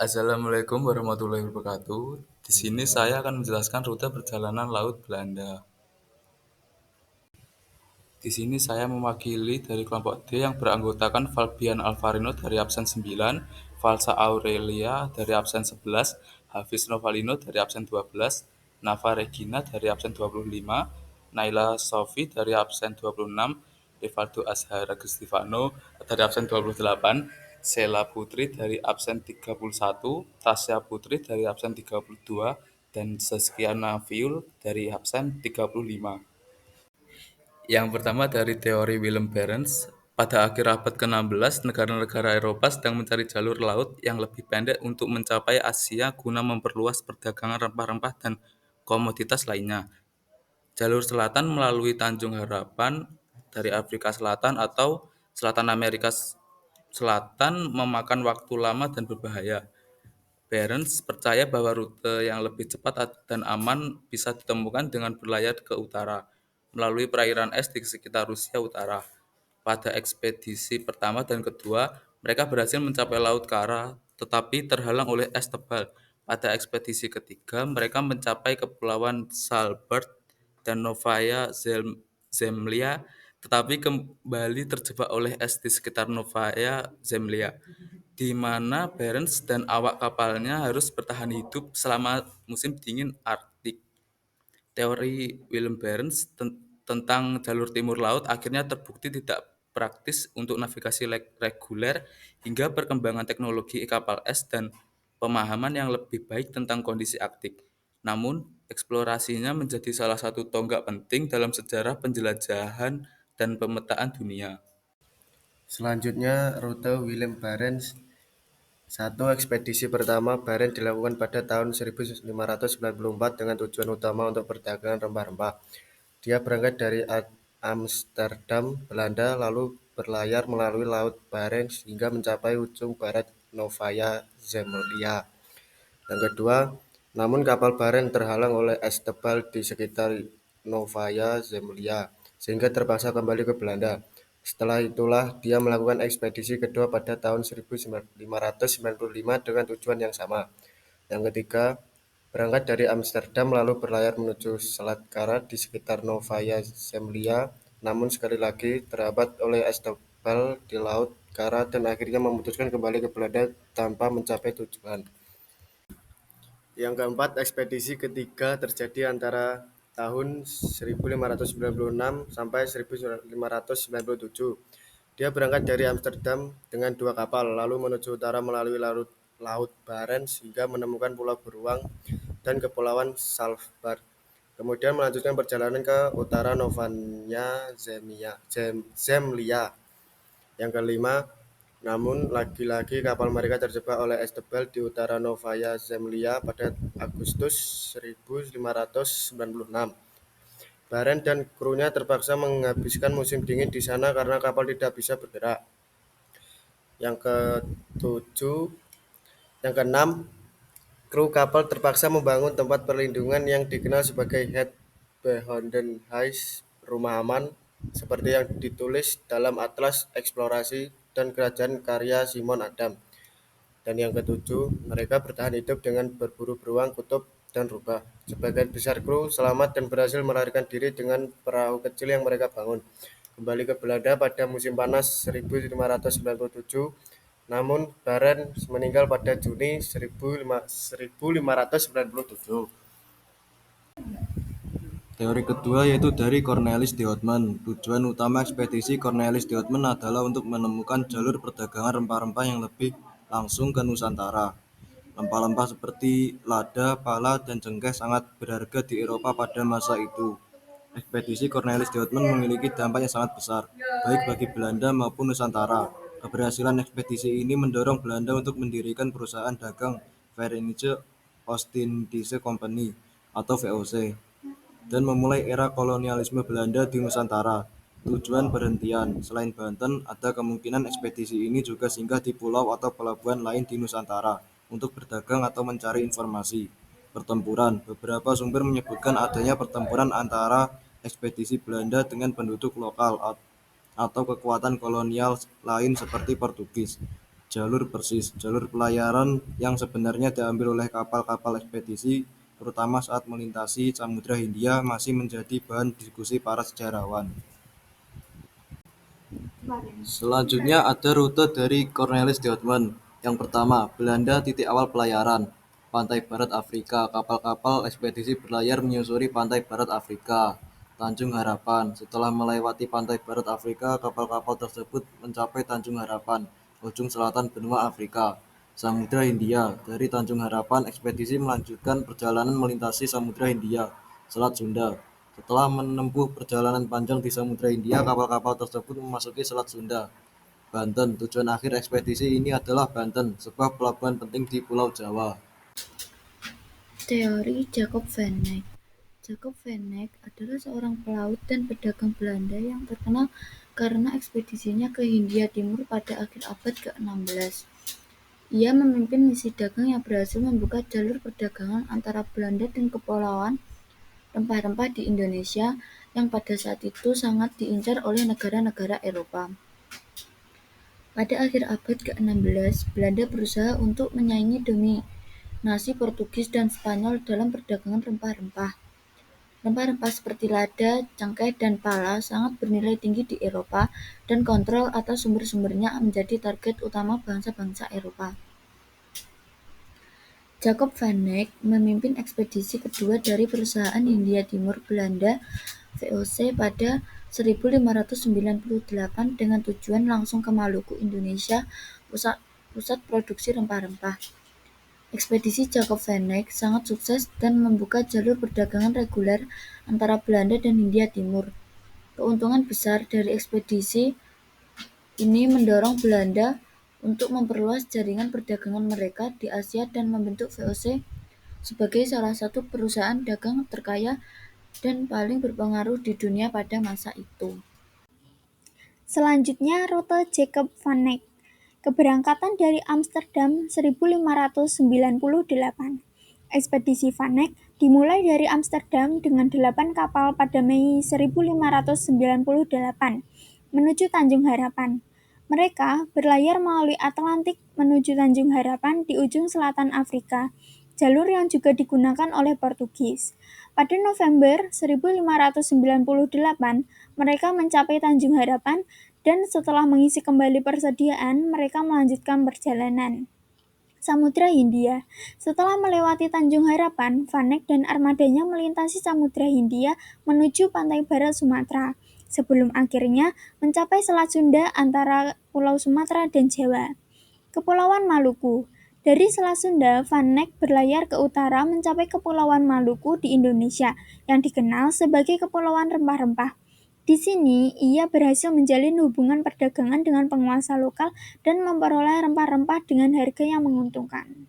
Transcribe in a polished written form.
Assalamualaikum warahmatullahi wabarakatuh. Di sini saya akan menjelaskan rute perjalanan laut Belanda. Di sini saya mewakili dari kelompok D yang beranggotakan Fabian Alvarino dari absen 9, Valsa Aurelia dari absen 11, Hafiz Novalino dari absen 12, Nava Regina dari absen 25, Naila Sofi dari absen 26, Evaldo Azhara Gustifano dari absen 28, Sela Putri dari absen 31, Tasya Putri dari absen 32, dan Saskia Nafiul dari absen 35. Yang pertama dari teori Willem Barents, pada akhir abad ke-16, negara-negara Eropa sedang mencari jalur laut yang lebih pendek untuk mencapai Asia guna memperluas perdagangan rempah-rempah dan komoditas lainnya. Jalur selatan melalui Tanjung Harapan dari Afrika Selatan atau Selatan Amerika Selatan memakan waktu lama dan berbahaya. Barents percaya bahwa rute yang lebih cepat dan aman bisa ditemukan dengan berlayar ke utara, melalui perairan es di sekitar Rusia Utara. Pada ekspedisi pertama dan kedua, mereka berhasil mencapai Laut Kara, tetapi terhalang oleh es tebal. Pada ekspedisi ketiga, mereka mencapai Kepulauan Svalbard dan Novaya Zemlya, tetapi kembali terjebak oleh es di sekitar Novaya Zemlya, di mana Barents dan awak kapalnya harus bertahan hidup selama musim dingin Arktik. Teori Willem Barents tentang jalur timur laut akhirnya terbukti tidak praktis untuk navigasi reguler hingga perkembangan teknologi kapal es dan pemahaman yang lebih baik tentang kondisi Arktik. Namun, eksplorasinya menjadi salah satu tonggak penting dalam sejarah penjelajahan dan pemetaan dunia. Selanjutnya, rute Willem Barents. Satu ekspedisi pertama Barents dilakukan pada tahun 1594 dengan tujuan utama untuk perdagangan rempah-rempah. Dia berangkat dari Amsterdam, Belanda, lalu berlayar melalui Laut Barents hingga mencapai ujung barat Novaya Zemlya. Yang kedua, namun kapal Barents terhalang oleh es tebal di sekitar Novaya Zemlya, sehingga terpaksa kembali ke Belanda. Setelah itulah dia melakukan ekspedisi kedua pada tahun 1595 dengan tujuan yang sama. Yang ketiga, berangkat dari Amsterdam lalu berlayar menuju Selat Kara di sekitar Novaya Zemlya, namun sekali lagi terhambat oleh es tebal di Laut Kara dan akhirnya memutuskan kembali ke Belanda tanpa mencapai tujuan. Yang keempat, ekspedisi ketiga terjadi antara tahun 1596 sampai 1597. Dia berangkat dari Amsterdam dengan dua kapal, lalu menuju utara melalui Laut Barents hingga menemukan Pulau Beruang dan Kepulauan Svalbard. Kemudian melanjutkan perjalanan ke utara Novaya Zemlya. Yang kelima, namun lagi-lagi kapal mereka terjebak oleh es tebal di utara Novaya Zemlya pada Agustus 1596. Barents dan krunya terpaksa menghabiskan musim dingin di sana karena kapal tidak bisa bergerak. Yang ketujuh, yang keenam, kru kapal terpaksa membangun tempat perlindungan yang dikenal sebagai Het Behoordenhuis, rumah aman, seperti yang ditulis dalam Atlas Eksplorasi dan Kerajaan karya Simon Adam. Dan yang ketujuh, mereka bertahan hidup dengan berburu beruang, kutub, dan rubah. Sebagian besar kru selamat dan berhasil melarikan diri dengan perahu kecil yang mereka bangun. Kembali ke Belanda pada musim panas 1597, namun Barents meninggal pada Juni 1597. Teori kedua yaitu dari Cornelis de Houtman. Tujuan utama ekspedisi Cornelis de Houtman adalah untuk menemukan jalur perdagangan rempah-rempah yang lebih langsung ke Nusantara. Rempah-rempah seperti lada, pala, dan cengkeh sangat berharga di Eropa pada masa itu. Ekspedisi Cornelis de Houtman memiliki dampak yang sangat besar, baik bagi Belanda maupun Nusantara. Keberhasilan ekspedisi ini mendorong Belanda untuk mendirikan perusahaan dagang Verenigde Oostindische Company atau VOC dan memulai era kolonialisme Belanda di Nusantara. Tujuan berhentian, selain Banten, ada kemungkinan ekspedisi ini juga singgah di pulau atau pelabuhan lain di Nusantara untuk berdagang atau mencari informasi. Pertempuran, beberapa sumber menyebutkan adanya pertempuran antara ekspedisi Belanda dengan penduduk lokal atau kekuatan kolonial lain seperti Portugis. Jalur persis, jalur pelayaran yang sebenarnya diambil oleh kapal-kapal ekspedisi, terutama saat melintasi Samudra Hindia, masih menjadi bahan diskusi para sejarawan. Selanjutnya ada rute dari Cornelis de Houtman. Yang pertama, Belanda titik awal pelayaran. Pantai Barat Afrika, kapal-kapal ekspedisi berlayar menyusuri pantai Barat Afrika. Tanjung Harapan, setelah melewati pantai Barat Afrika, kapal-kapal tersebut mencapai Tanjung Harapan, ujung selatan benua Afrika. Samudra Hindia, dari Tanjung Harapan, ekspedisi melanjutkan perjalanan melintasi Samudra Hindia, Selat Sunda. Setelah menempuh perjalanan panjang di Samudra Hindia, kapal-kapal tersebut memasuki Selat Sunda, Banten. Tujuan akhir ekspedisi ini adalah Banten, sebuah pelabuhan penting di Pulau Jawa. Teori Jacob van Eyck. Jacob van Eyck adalah seorang pelaut dan pedagang Belanda yang terkenal karena ekspedisinya ke Hindia Timur pada akhir abad ke-16. Ia memimpin misi dagang yang berhasil membuka jalur perdagangan antara Belanda dan kepulauan rempah-rempah di Indonesia yang pada saat itu sangat diincar oleh negara-negara Eropa. Pada akhir abad ke-16, Belanda berusaha untuk menyaingi dominasi Portugis dan Spanyol dalam perdagangan rempah-rempah. Rempah-rempah seperti lada, cengkeh, dan pala sangat bernilai tinggi di Eropa dan kontrol atas sumber-sumbernya menjadi target utama bangsa-bangsa Eropa. Jacob van Eyck memimpin ekspedisi kedua dari perusahaan Hindia Timur Belanda (VOC) pada 1598 dengan tujuan langsung ke Maluku, Indonesia, pusat produksi rempah-rempah. Ekspedisi Jacob van Eyck sangat sukses dan membuka jalur perdagangan reguler antara Belanda dan Hindia Timur. Keuntungan besar dari ekspedisi ini mendorong Belanda untuk memperluas jaringan perdagangan mereka di Asia dan membentuk VOC sebagai salah satu perusahaan dagang terkaya dan paling berpengaruh di dunia pada masa itu. Selanjutnya, rute Jacob van Eyck. Keberangkatan dari Amsterdam 1598. Ekspedisi Van Eyck dimulai dari Amsterdam dengan 8 kapal pada Mei 1598 menuju Tanjung Harapan. Mereka berlayar melalui Atlantik menuju Tanjung Harapan di ujung selatan Afrika, jalur yang juga digunakan oleh Portugis. Pada November 1598, mereka mencapai Tanjung Harapan dan setelah mengisi kembali persediaan, mereka melanjutkan perjalanan. Samudra Hindia. Setelah melewati Tanjung Harapan, Van Eyck dan armadanya melintasi Samudra Hindia menuju pantai barat Sumatera, sebelum akhirnya mencapai Selat Sunda antara Pulau Sumatera dan Jawa. Kepulauan Maluku. Dari Selat Sunda, Van Eyck berlayar ke utara mencapai Kepulauan Maluku di Indonesia, yang dikenal sebagai Kepulauan Rempah-Rempah. Di sini, ia berhasil menjalin hubungan perdagangan dengan penguasa lokal dan memperoleh rempah-rempah dengan harga yang menguntungkan.